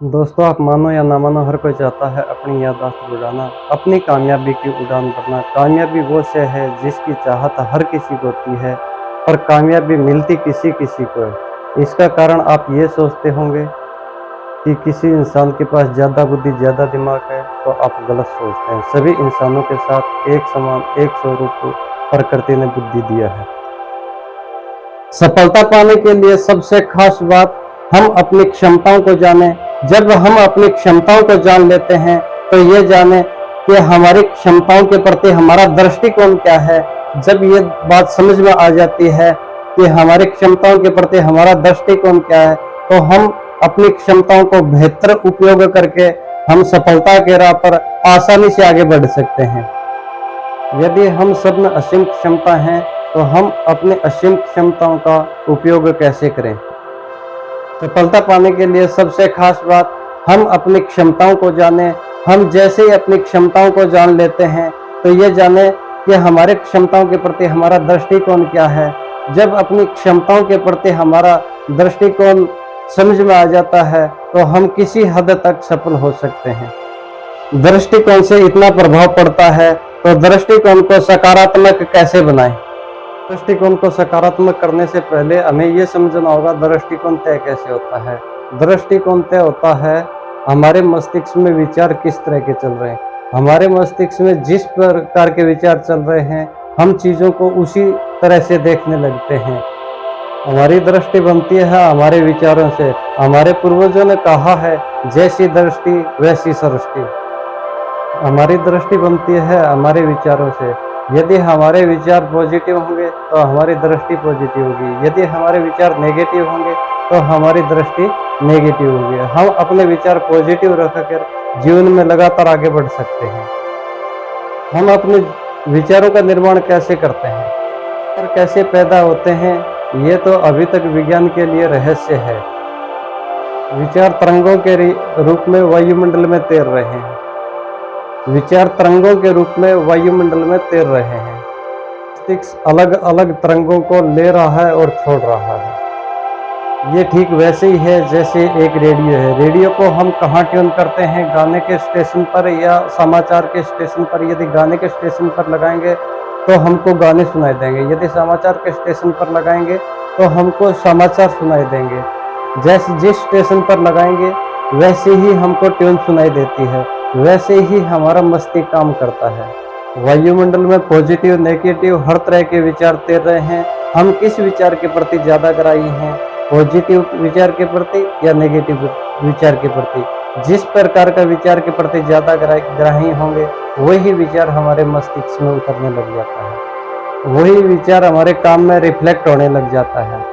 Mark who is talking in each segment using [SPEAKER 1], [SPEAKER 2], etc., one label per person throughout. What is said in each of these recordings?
[SPEAKER 1] दोस्तों, आप मानो या ना मानो, हर कोई चाहता है अपनी याददाश्त बढ़ाना, अपनी कामयाबी की उड़ान भरना। कामयाबी वो शय है जिसकी चाहत हर किसी को होती है, पर कामयाबी मिलती किसी किसी को है। इसका कारण आप ये सोचते होंगे कि किसी इंसान के पास ज़्यादा बुद्धि, ज़्यादा दिमाग है, तो आप गलत सोचते हैं। सभी इंसानों के साथ एक समान, एक स्वरूप प्रकृति ने बुद्धि दिया है। सफलता पाने के लिए सबसे खास बात, हम अपनी क्षमताओं को जानें। जब हम अपनी क्षमताओं को जान लेते हैं तो ये जानें कि हमारी क्षमताओं के प्रति हमारा दृष्टिकोण क्या है। जब ये बात समझ में आ जाती है कि हमारी क्षमताओं के प्रति हमारा दृष्टिकोण क्या है, तो हम अपनी क्षमताओं को बेहतर उपयोग करके हम सफलता के राह पर आसानी से आगे बढ़ सकते हैं। यदि हम सब में असीम क्षमता है, तो हम अपने असीम क्षमताओं का उपयोग कैसे करें। सफलता पाने के लिए सबसे खास बात, हम अपनी क्षमताओं को जानें। हम जैसे ही अपनी क्षमताओं को जान लेते हैं तो ये जानें कि हमारे क्षमताओं के प्रति हमारा दृष्टिकोण क्या है। जब अपनी क्षमताओं के प्रति हमारा दृष्टिकोण समझ में आ जाता है तो हम किसी हद तक सफल हो सकते हैं। दृष्टिकोण से इतना प्रभाव पड़ता है, तो दृष्टिकोण को सकारात्मक कैसे बनाएं। दृष्टिकोण को सकारात्मक करने से पहले हमें यह समझना होगा दृष्टिकोण तय कैसे होता है। दृष्टिकोण तय होता है हमारे मस्तिष्क में विचार किस तरह के चल रहे हैं। हमारे मस्तिष्क में जिस प्रकार के विचार चल रहे हैं, हम चीज़ों को उसी तरह से देखने लगते हैं। हमारी दृष्टि बनती है हमारे विचारों से। हमारे पूर्वजों ने कहा है, जैसी दृष्टि वैसी सृष्टि। हमारी दृष्टि बनती है हमारे विचारों से। यदि हमारे विचार पॉजिटिव होंगे तो हमारी दृष्टि पॉजिटिव होगी। यदि हमारे विचार नेगेटिव होंगे तो हमारी दृष्टि नेगेटिव होगी। हम अपने विचार पॉजिटिव रखकर जीवन में लगातार आगे बढ़ सकते हैं। हम अपने विचारों का निर्माण कैसे करते हैं और कैसे पैदा होते हैं, ये तो अभी तक विज्ञान के लिए रहस्य है। विचार तरंगों के रूप में वायुमंडल में तैर रहे हैं। विचार तरंगों के रूप में वायुमंडल में तैर रहे हैं। मस्तिष्क अलग अलग तरंगों को ले रहा है और छोड़ रहा है। ये ठीक वैसे ही है जैसे एक रेडियो है। रेडियो को हम कहाँ ट्यून करते हैं, गाने के स्टेशन पर या समाचार के स्टेशन पर। यदि गाने के स्टेशन पर लगाएंगे तो हमको गाने सुनाई देंगे। यदि समाचार के स्टेशन पर लगाएंगे तो हमको समाचार सुनाई देंगे। जैसे जिस स्टेशन पर लगाएंगे वैसे ही हमको ट्यून सुनाई देती है, वैसे ही हमारा मस्तिष्क काम करता है। वायुमंडल में पॉजिटिव नेगेटिव हर तरह के विचार तैर रहे हैं। हम किस विचार के प्रति ज़्यादा ग्राही हैं, पॉजिटिव विचार के प्रति या नेगेटिव विचार के प्रति। जिस प्रकार का विचार के प्रति ज़्यादा ग्राही होंगे, वही विचार हमारे मस्तिष्क में उतरने लग जाता है। वही विचार हमारे काम में रिफ्लेक्ट होने लग जाता है।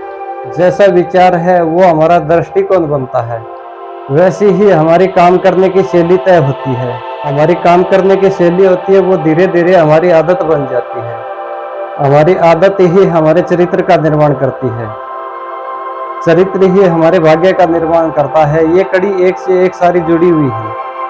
[SPEAKER 1] जैसा विचार है वो हमारा दृष्टिकोण बनता है, वैसे ही हमारी काम करने की शैली तय होती है। हमारी काम करने की शैली होती है वो धीरे धीरे हमारी आदत बन जाती है। हमारी आदत ही हमारे चरित्र का निर्माण करती है। चरित्र ही हमारे भाग्य का निर्माण करता है। ये कड़ी एक से एक सारी जुड़ी हुई है।